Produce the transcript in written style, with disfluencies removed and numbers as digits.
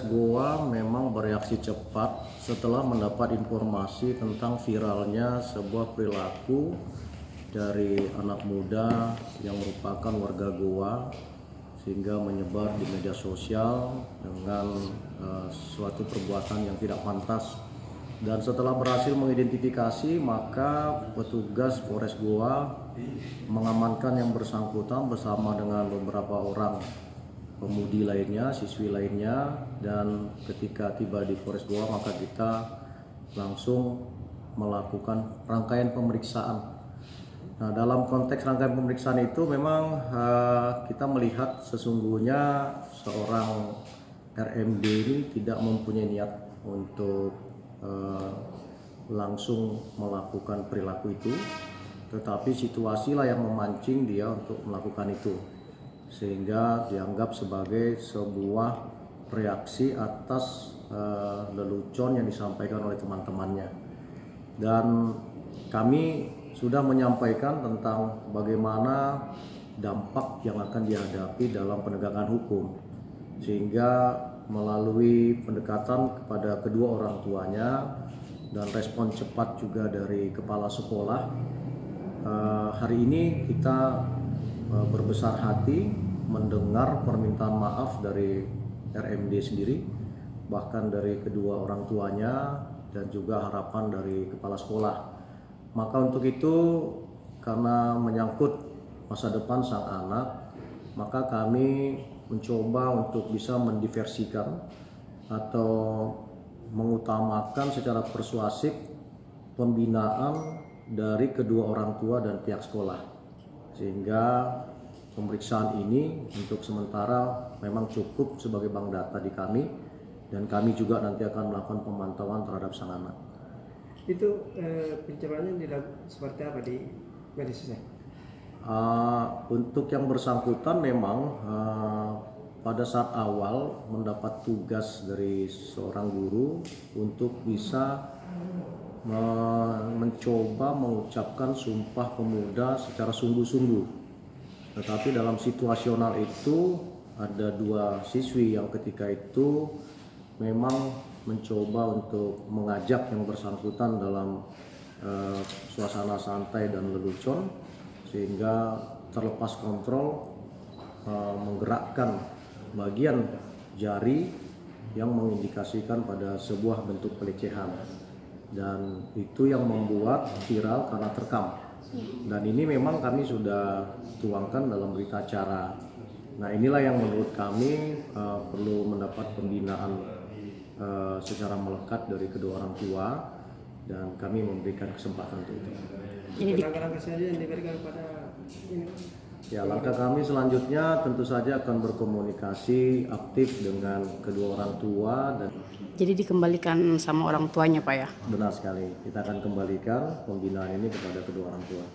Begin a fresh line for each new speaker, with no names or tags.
Goa memang bereaksi cepat setelah mendapat informasi tentang viralnya sebuah perilaku dari anak muda yang merupakan warga Goa, sehingga menyebar di media sosial dengan suatu perbuatan yang tidak pantas. Dan setelah berhasil mengidentifikasi, maka petugas Polres Goa mengamankan yang bersangkutan bersama dengan beberapa orang pemudi lainnya, siswi lainnya. Dan ketika tiba di Polres Goa, maka kita langsung melakukan rangkaian pemeriksaan. Nah, dalam konteks rangkaian pemeriksaan itu memang kita melihat sesungguhnya seorang RMD ini tidak mempunyai niat untuk langsung melakukan perilaku itu, tetapi situasilah yang memancing dia untuk melakukan itu, sehingga dianggap sebagai sebuah reaksi atas lelucon yang disampaikan oleh teman-temannya. Dan kami sudah menyampaikan tentang bagaimana dampak yang akan dihadapi dalam penegakan hukum, sehingga melalui pendekatan kepada kedua orang tuanya dan respon cepat juga dari kepala sekolah, hari ini kita berbesar hati mendengar permintaan maaf dari RMD sendiri, bahkan dari kedua orang tuanya dan juga harapan dari kepala sekolah. Maka untuk itu, karena menyangkut masa depan sang anak, maka kami mencoba untuk bisa mendiversikan atau mengutamakan secara persuasif pembinaan dari kedua orang tua dan pihak sekolah, sehingga pemeriksaan ini untuk sementara memang cukup sebagai bank data di kami, dan kami juga nanti akan melakukan pemantauan terhadap sang anak.
Itu pencobanya seperti apa di media sosial?
Untuk yang bersangkutan memang pada saat awal mendapat tugas dari seorang guru untuk bisa mencoba mengucapkan Sumpah Pemuda secara sungguh-sungguh. Tetapi dalam situasional itu ada dua siswi yang ketika itu memang mencoba untuk mengajak yang bersangkutan dalam suasana santai dan lelucon, sehingga terlepas kontrol menggerakkan bagian jari yang mengindikasikan pada sebuah bentuk pelecehan, dan itu yang membuat viral karena terekam. Dan ini memang kami sudah tuangkan dalam berita acara. Nah, inilah yang menurut kami perlu mendapat pembinaan secara melekat dari kedua orang tua, dan kami memberikan kesempatan untuk itu.
Jadi langkah-langkah saja yang diberikan kepada ini.
Ya, langkah kami selanjutnya tentu saja akan berkomunikasi aktif dengan kedua orang tua. Dan
jadi dikembalikan sama orang tuanya, Pak, ya?
Benar sekali, kita akan kembalikan pembinaan ini kepada kedua orang tua.